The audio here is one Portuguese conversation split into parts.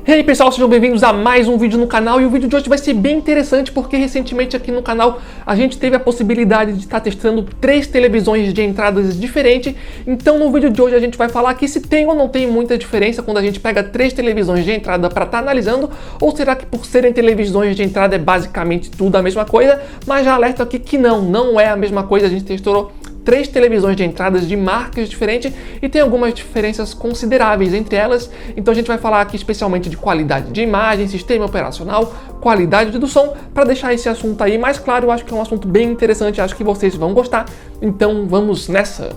E aí pessoal, sejam bem-vindos a mais um vídeo no canal, e o vídeo de hoje vai ser bem interessante porque recentemente aqui no canal a gente teve a possibilidade de estar testando 3 televisões de entradas diferentes. Então no vídeo de hoje a gente vai falar aqui se tem ou não tem muita diferença quando a gente pega 3 televisões de entrada para estar analisando, ou será que por serem televisões de entrada é basicamente tudo a mesma coisa, mas já alerto aqui que não é a mesma coisa. A gente testou 3 televisões de entradas de marcas diferentes e tem algumas diferenças consideráveis entre elas. Então a gente vai falar aqui especialmente de qualidade de imagem, sistema operacional, qualidade do som, para deixar esse assunto aí mais claro. Eu acho que é um assunto bem interessante, acho que vocês vão gostar. Então vamos nessa!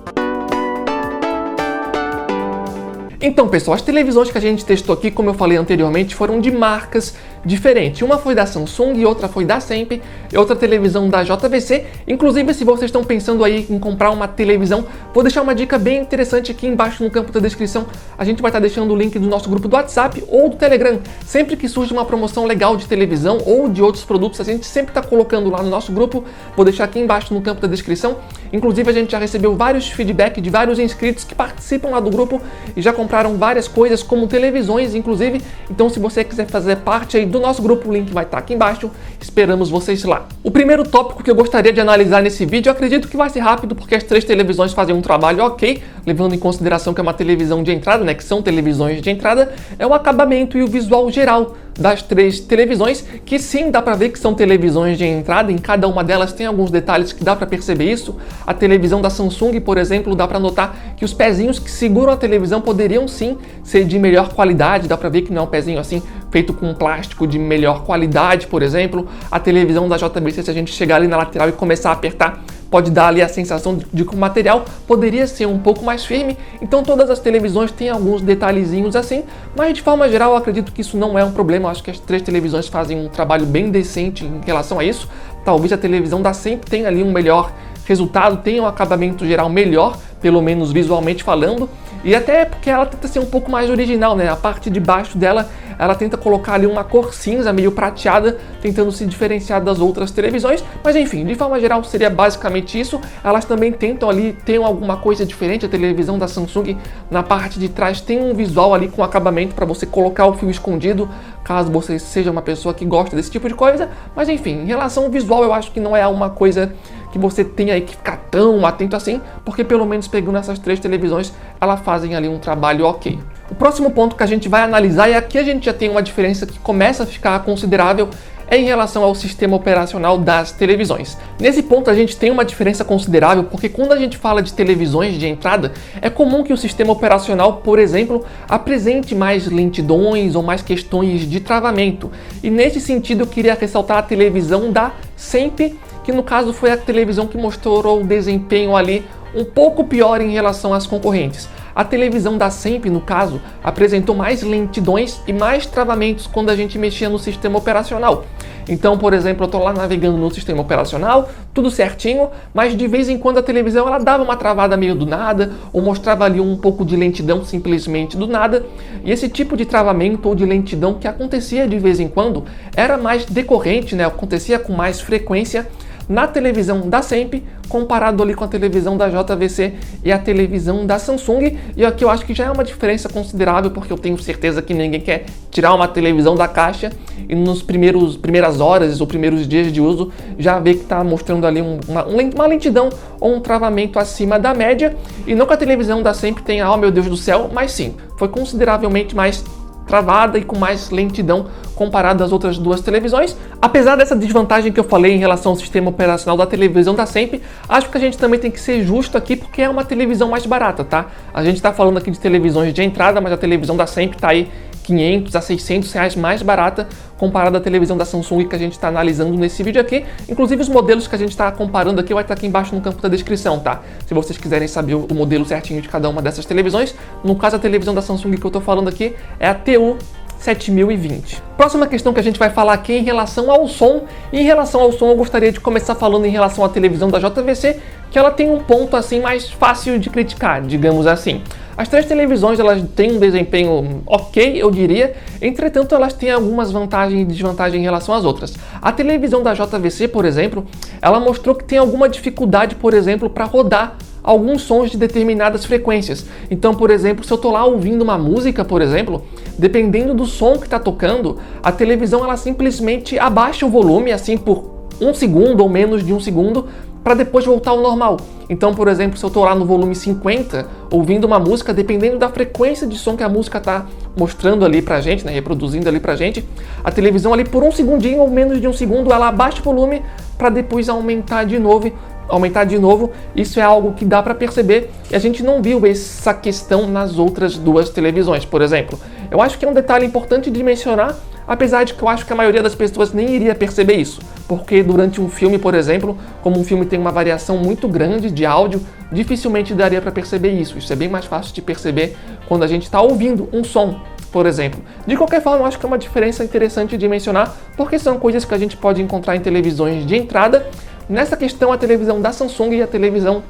Então pessoal, as televisões que a gente testou aqui, como eu falei anteriormente, foram de marcas diferentes. Uma foi da Samsung e outra foi da Sempre, e outra televisão da JVC. Inclusive, se vocês estão pensando aí em comprar uma televisão, vou deixar uma dica bem interessante aqui embaixo no campo da descrição. A gente vai estar deixando o link do nosso grupo do WhatsApp ou do Telegram. Sempre que surge uma promoção legal de televisão ou de outros produtos, a gente sempre está colocando lá no nosso grupo. Vou deixar aqui embaixo no campo da descrição. Inclusive, a gente já recebeu vários feedback de vários inscritos que participam lá do grupo e já compraram várias coisas, como televisões, inclusive. Então, se você quiser fazer parte aí do nosso grupo, o link vai estar aqui embaixo. Esperamos vocês lá. O primeiro tópico que eu gostaria de analisar nesse vídeo, eu acredito que vai ser rápido, porque as 3 televisões fazem um trabalho ok, levando em consideração que é uma televisão de entrada, né, que são televisões de entrada, é o acabamento e o visual geral das 3 televisões, que sim, dá pra ver que são televisões de entrada. Em cada uma delas tem alguns detalhes que dá pra perceber isso. A televisão da Samsung, por exemplo, dá pra notar que os pezinhos que seguram a televisão poderiam sim ser de melhor qualidade. Dá pra ver que não é um pezinho assim feito com plástico de melhor qualidade, por exemplo. A televisão da JVC, se a gente chegar ali na lateral e começar a apertar, pode dar ali a sensação de que o material poderia ser um pouco mais firme. Então todas as televisões têm alguns detalhezinhos assim, mas de forma geral eu acredito que isso não é um problema. Eu acho que as 3 televisões fazem um trabalho bem decente em relação a isso. Talvez a televisão da Sempre tenha ali um melhor resultado, tenha um acabamento geral melhor, pelo menos visualmente falando, e até porque ela tenta ser um pouco mais original, né? A parte de baixo dela, ela tenta colocar ali uma cor cinza, meio prateada, tentando se diferenciar das outras televisões. Mas enfim, de forma geral seria basicamente isso. Elas também tentam ali ter alguma coisa diferente. A televisão da Samsung, na parte de trás, tem um visual ali com acabamento para você colocar o fio escondido, caso você seja uma pessoa que gosta desse tipo de coisa. Mas enfim, em relação ao visual, eu acho que não é uma coisa que você tenha aí que ficar tão atento assim, porque pelo menos pegando essas 3 televisões, elas fazem ali um trabalho ok. O próximo ponto que a gente vai analisar, e aqui a gente já tem uma diferença que começa a ficar considerável, é em relação ao sistema operacional das televisões. Nesse ponto a gente tem uma diferença considerável, porque quando a gente fala de televisões de entrada, é comum que o sistema operacional, por exemplo, apresente mais lentidões ou mais questões de travamento. E nesse sentido eu queria ressaltar a televisão da Sempre, que no caso foi a televisão que mostrou o desempenho ali um pouco pior em relação às concorrentes. A televisão da Sempre, no caso, apresentou mais lentidões e mais travamentos quando a gente mexia no sistema operacional. Então, por exemplo, eu estou lá navegando no sistema operacional, tudo certinho, mas de vez em quando a televisão ela dava uma travada meio do nada, ou mostrava ali um pouco de lentidão simplesmente do nada. E esse tipo de travamento ou de lentidão que acontecia de vez em quando era mais decorrente, né? Acontecia com mais frequência na televisão da Sempre, comparado ali com a televisão da JVC e a televisão da Samsung. E aqui eu acho que já é uma diferença considerável, porque eu tenho certeza que ninguém quer tirar uma televisão da caixa e nos primeiras horas ou primeiros dias de uso já vê que está mostrando ali uma lentidão ou um travamento acima da média. E não que a televisão da Sempre tenha, oh meu Deus do céu, mas sim, foi consideravelmente mais travada e com mais lentidão comparado às outras 2 televisões. Apesar dessa desvantagem que eu falei em relação ao sistema operacional da televisão da Sempre, acho que a gente também tem que ser justo aqui, porque é uma televisão mais barata, tá? A gente está falando aqui de televisões de entrada, mas a televisão da Sempre está aí 500 a 600 reais mais barata comparada à televisão da Samsung que a gente está analisando nesse vídeo aqui. Inclusive os modelos que a gente está comparando aqui vai estar aqui embaixo no campo da descrição, tá? Se vocês quiserem saber o modelo certinho de cada uma dessas televisões. No caso, a televisão da Samsung que eu estou falando aqui é a TU 7020. Próxima questão que a gente vai falar aqui é em relação ao som. E em relação ao som eu gostaria de começar falando em relação à televisão da JVC, que ela tem um ponto assim mais fácil de criticar, digamos assim. As 3 televisões elas têm um desempenho ok, eu diria, entretanto elas têm algumas vantagens e desvantagens em relação às outras. A televisão da JVC, por exemplo, ela mostrou que tem alguma dificuldade, por exemplo, para rodar alguns sons de determinadas frequências. Então, por exemplo, se eu estou lá ouvindo uma música, por exemplo, dependendo do som que está tocando, a televisão ela simplesmente abaixa o volume assim por 1 segundo ou menos de 1 segundo para depois voltar ao normal. Então, por exemplo, se eu estou lá no volume 50 ouvindo uma música, dependendo da frequência de som que a música está mostrando ali pra gente, né, reproduzindo ali pra gente, a televisão ali por 1 segundinho ou menos de 1 segundo, ela abaixa o volume para depois aumentar de novo. Isso é algo que dá para perceber e a gente não viu essa questão nas outras duas televisões, por exemplo. Eu acho que é um detalhe importante de mencionar, apesar de que eu acho que a maioria das pessoas nem iria perceber isso, porque durante um filme, por exemplo, como um filme tem uma variação muito grande de áudio, dificilmente daria para perceber isso. Isso é bem mais fácil de perceber quando a gente está ouvindo um som, por exemplo. De qualquer forma, eu acho que é uma diferença interessante de mencionar, porque são coisas que a gente pode encontrar em televisões de entrada. Nessa questão, a televisão da Samsung e a televisão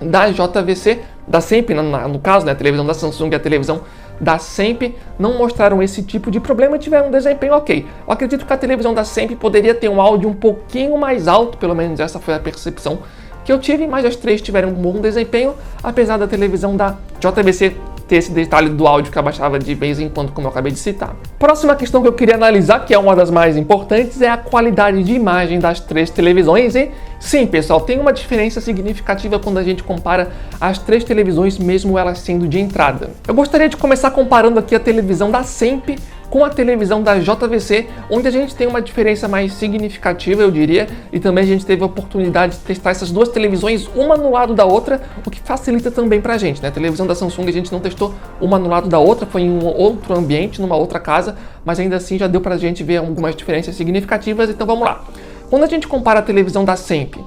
da JVC, da SEMP, no caso, né, a televisão da Samsung e a televisão da SEMP não mostraram esse tipo de problema e tiveram um desempenho ok. Eu acredito que a televisão da SEMP poderia ter um áudio um pouquinho mais alto, pelo menos essa foi a percepção que eu tive, mas as três tiveram um bom desempenho, apesar da televisão da JVC ter esse detalhe do áudio que abaixava de vez em quando, como eu acabei de citar. Próxima questão que eu queria analisar, que é uma das mais importantes, é a qualidade de imagem das três televisões. E sim, pessoal, tem uma diferença significativa quando a gente compara as três televisões, mesmo elas sendo de entrada. Eu gostaria de começar comparando aqui a televisão da SEMP com a televisão da JVC, onde a gente tem uma diferença mais significativa, eu diria, e também a gente teve a oportunidade de testar essas duas televisões, uma no lado da outra, o que facilita também pra gente, né? A televisão da Samsung a gente não testou uma no lado da outra, foi em um outro ambiente, numa outra casa, mas ainda assim já deu pra gente ver algumas diferenças significativas, então vamos lá. Quando a gente compara a televisão da SEMP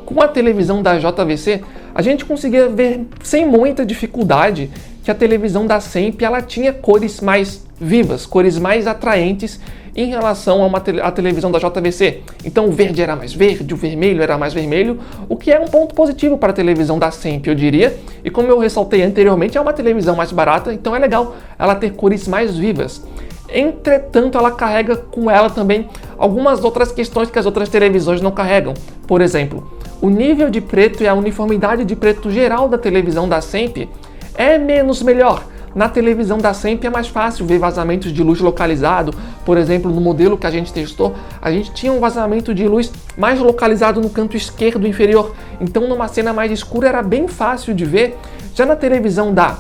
com a televisão da JVC, a gente conseguia ver sem muita dificuldade que a televisão da SEMP ela tinha cores mais vivas, cores mais atraentes em relação à televisão da JVC. Então o verde era mais verde, o vermelho era mais vermelho, o que é um ponto positivo para a televisão da SEMP, eu diria. E como eu ressaltei anteriormente, é uma televisão mais barata, então é legal ela ter cores mais vivas. Entretanto, ela carrega com ela também algumas outras questões que as outras televisões não carregam. Por exemplo, o nível de preto e a uniformidade de preto geral da televisão da SEMP é menos melhor. Na televisão da SEMP é mais fácil ver vazamentos de luz localizado. Por exemplo, no modelo que a gente testou, a gente tinha um vazamento de luz mais localizado no canto esquerdo inferior. Então, numa cena mais escura, era bem fácil de ver. Já na televisão da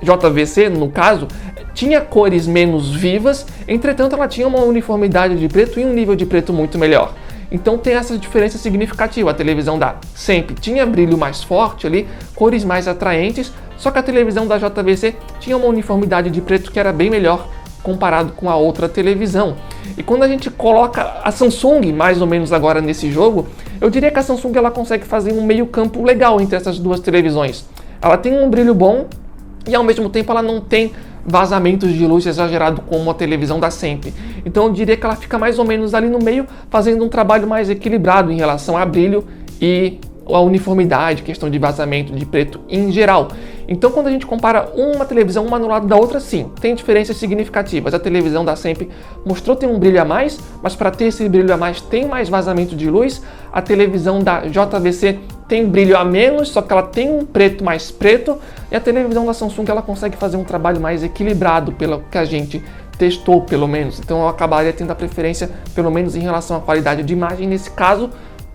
JVC, no caso, tinha cores menos vivas, entretanto ela tinha uma uniformidade de preto e um nível de preto muito melhor. Então tem essa diferença significativa. A televisão da SEMP tinha brilho mais forte ali, cores mais atraentes, só que a televisão da JVC tinha uma uniformidade de preto que era bem melhor comparado com a outra televisão. E quando a gente coloca a Samsung mais ou menos agora nesse jogo, eu diria que a Samsung ela consegue fazer um meio campo legal entre essas duas televisões. Ela tem um brilho bom e ao mesmo tempo ela não tem vazamentos de luz exagerado como a televisão da SEMP. Então eu diria que ela fica mais ou menos ali no meio, fazendo um trabalho mais equilibrado em relação a brilho e a uniformidade, questão de vazamento de preto em geral. Então quando a gente compara uma televisão uma no lado da outra, sim, tem diferenças significativas. A televisão da SEMP mostrou ter um brilho a mais, mas para ter esse brilho a mais tem mais vazamento de luz. A televisão da JVC tem brilho a menos, só que ela tem um preto mais preto, e a televisão da Samsung ela consegue fazer um trabalho mais equilibrado, pelo que a gente testou, pelo menos. Então eu acabaria tendo a preferência, pelo menos em relação à qualidade de imagem, nesse caso,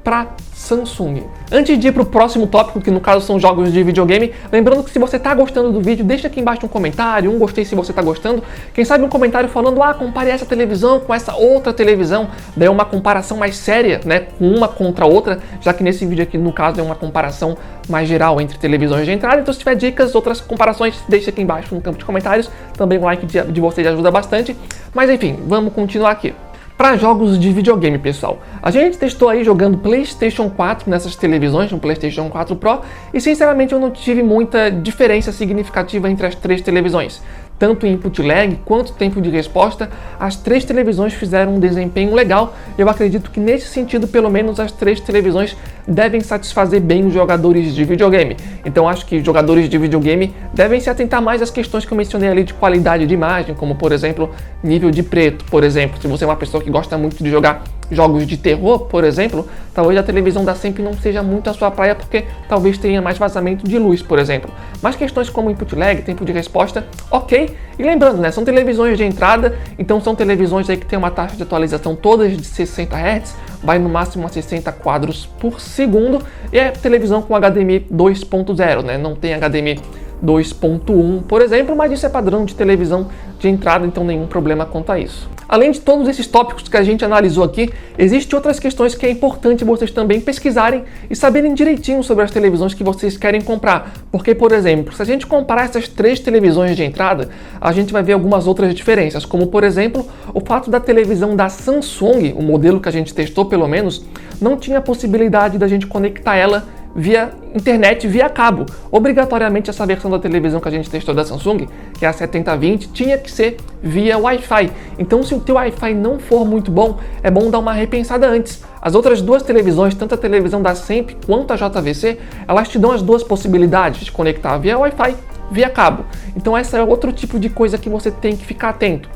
para Samsung. Antes de ir para o próximo tópico, que no caso são jogos de videogame, lembrando que se você está gostando do vídeo, deixa aqui embaixo um comentário, um gostei se você está gostando, quem sabe um comentário falando, compare essa televisão com essa outra televisão, daí uma comparação mais séria, né, com uma contra a outra, já que nesse vídeo aqui, no caso, é uma comparação mais geral entre televisões de entrada. Então se tiver dicas, outras comparações, deixa aqui embaixo no campo de comentários, também o like de vocês ajuda bastante, mas enfim, vamos continuar aqui. Para jogos de videogame, pessoal, a gente testou aí jogando PlayStation 4 nessas televisões, no PlayStation 4 Pro, e sinceramente eu não tive muita diferença significativa entre as três televisões. Tanto em input lag quanto tempo de resposta, as três televisões fizeram um desempenho legal. Eu acredito que nesse sentido, pelo menos as três televisões devem satisfazer bem os jogadores de videogame. Então acho que jogadores de videogame devem se atentar mais às questões que eu mencionei ali de qualidade de imagem, como por exemplo, nível de preto. Por exemplo, se você é uma pessoa que gosta muito de jogar jogos de terror, por exemplo, talvez a televisão da Sempre não seja muito a sua praia, porque talvez tenha mais vazamento de luz, por exemplo. Mas questões como input lag, tempo de resposta, ok. E lembrando, né, são televisões de entrada, então são televisões aí que tem uma taxa de atualização todas de 60 Hz, vai no máximo a 60 quadros por segundo, e é televisão com HDMI 2.0, né, não tem HDMI 2.1, por exemplo, mas isso é padrão de televisão de entrada, então nenhum problema quanto a isso. Além de todos esses tópicos que a gente analisou aqui, existem outras questões que é importante vocês também pesquisarem e saberem direitinho sobre as televisões que vocês querem comprar. Porque, por exemplo, se a gente comparar essas 3 televisões de entrada, a gente vai ver algumas outras diferenças, como, por exemplo, o fato da televisão da Samsung, o modelo que a gente testou pelo menos, não tinha a possibilidade da gente conectar ela via internet, via cabo. Obrigatoriamente essa versão da televisão que a gente testou da Samsung, que é a 7020, tinha que ser via Wi-Fi. Então se o teu Wi-Fi não for muito bom, é bom dar uma repensada antes. As outras 2 televisões, tanto a televisão da Sempre quanto a JVC, elas te dão as 2 possibilidades de conectar via Wi-Fi, via cabo. Então essa é outro tipo de coisa que você tem que ficar atento.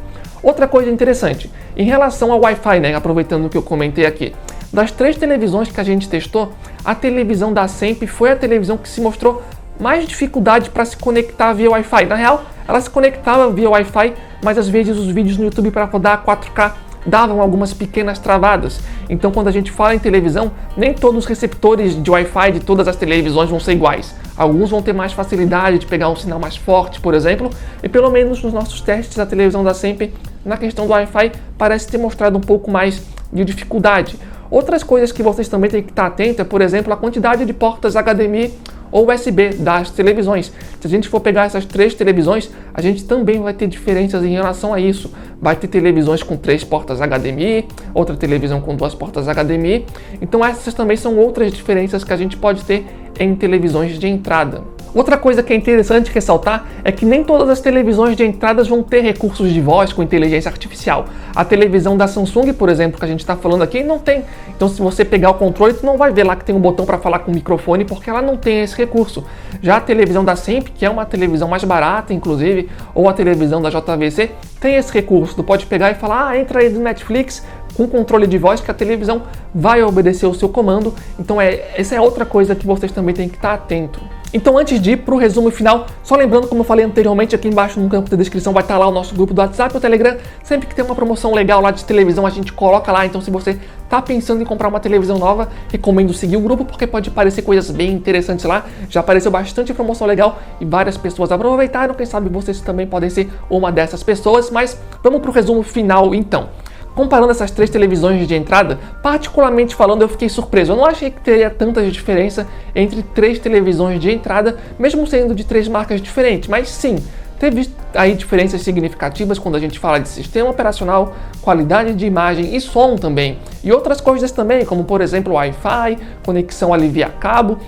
Outra coisa interessante, em relação ao Wi-Fi, né, aproveitando o que eu comentei aqui, das 3 televisões que a gente testou, a televisão da Sempre foi a televisão que se mostrou mais dificuldade para se conectar via Wi-Fi. Na real, ela se conectava via Wi-Fi, mas às vezes os vídeos no YouTube para rodar 4K davam algumas pequenas travadas. Então, quando a gente fala em televisão, nem todos os receptores de Wi-Fi de todas as televisões vão ser iguais. Alguns vão ter mais facilidade de pegar um sinal mais forte, por exemplo, e pelo menos nos nossos testes a televisão da Sempre, na questão do Wi-Fi, parece ter mostrado um pouco mais de dificuldade. Outras coisas que vocês também têm que estar atentos é, por exemplo, a quantidade de portas HDMI ou USB das televisões. Se a gente for pegar essas 3 televisões, a gente também vai ter diferenças em relação a isso. Vai ter televisões com 3 portas HDMI, outra televisão com 2 portas HDMI. Então essas também são outras diferenças que a gente pode ter em televisões de entrada. Outra coisa que é interessante ressaltar é que nem todas as televisões de entradas vão ter recursos de voz com inteligência artificial. A televisão da Samsung, por exemplo, que a gente está falando aqui, não tem. Então se você pegar o controle, tu não vai ver lá que tem um botão para falar com o microfone, porque ela não tem esse recurso. Já a televisão da Sempre, que é uma televisão mais barata, inclusive, ou a televisão da JVC, tem esse recurso. Tu pode pegar e falar, entra aí do Netflix, com controle de voz, que a televisão vai obedecer o seu comando. Então essa é outra coisa que vocês também têm que estar atento. Então antes de ir para o resumo final, só lembrando, como eu falei anteriormente, aqui embaixo no campo da descrição vai estar lá o nosso grupo do WhatsApp ou Telegram. Sempre que tem uma promoção legal lá de televisão, a gente coloca lá. Então se você está pensando em comprar uma televisão nova, recomendo seguir o grupo, porque pode aparecer coisas bem interessantes lá. Já apareceu bastante promoção legal e várias pessoas aproveitaram. Quem sabe vocês também podem ser uma dessas pessoas. Mas vamos para o resumo final então. Comparando essas 3 televisões de entrada, particularmente falando, eu fiquei surpreso. Eu não achei que teria tanta diferença entre 3 televisões de entrada, mesmo sendo de 3 marcas diferentes, mas sim, teve aí diferenças significativas quando a gente fala de sistema operacional, qualidade de imagem e som também. E outras coisas também, como por exemplo Wi-Fi, conexão ali via cabo,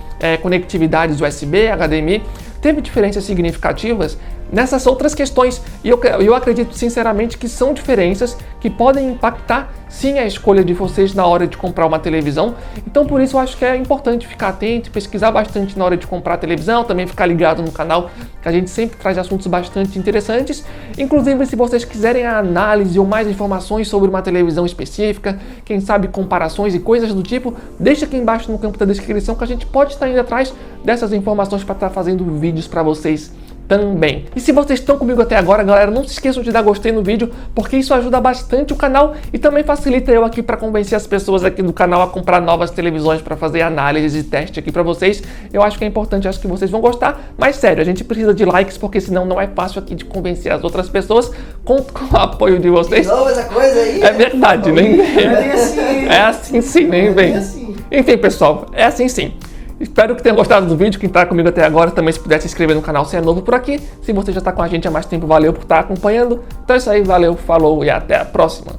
conectividades USB, HDMI. Teve diferenças significativas nessas outras questões e eu acredito sinceramente que são diferenças que podem impactar sim a escolha de vocês na hora de comprar uma televisão. Então por isso eu acho que é importante ficar atento, pesquisar bastante na hora de comprar a televisão, também ficar ligado no canal, que a gente sempre traz assuntos bastante interessantes. Inclusive, se vocês quiserem a análise ou mais informações sobre uma televisão específica, quem sabe comparações e coisas do tipo, deixa aqui embaixo no campo da descrição que a gente pode estar indo atrás dessas informações para estar fazendo vídeos para vocês também. E se vocês estão comigo até agora, galera, não se esqueçam de dar gostei no vídeo, porque isso ajuda bastante o canal e também facilita eu aqui para convencer as pessoas aqui do canal a comprar novas televisões para fazer análise e teste aqui para vocês. Eu acho que é importante, acho que vocês vão gostar, mas sério, a gente precisa de likes, porque senão não é fácil aqui de convencer as outras pessoas. Conto com o apoio de vocês. De novo essa coisa aí? É verdade, nem vem. É assim sim, nem vem. Enfim, pessoal, é assim sim. Espero que tenham gostado do vídeo. Quem está comigo até agora também, se puder se inscrever no canal se é novo por aqui. Se você já está com a gente há mais tempo, valeu por estar acompanhando. Então é isso aí, valeu, falou e até a próxima.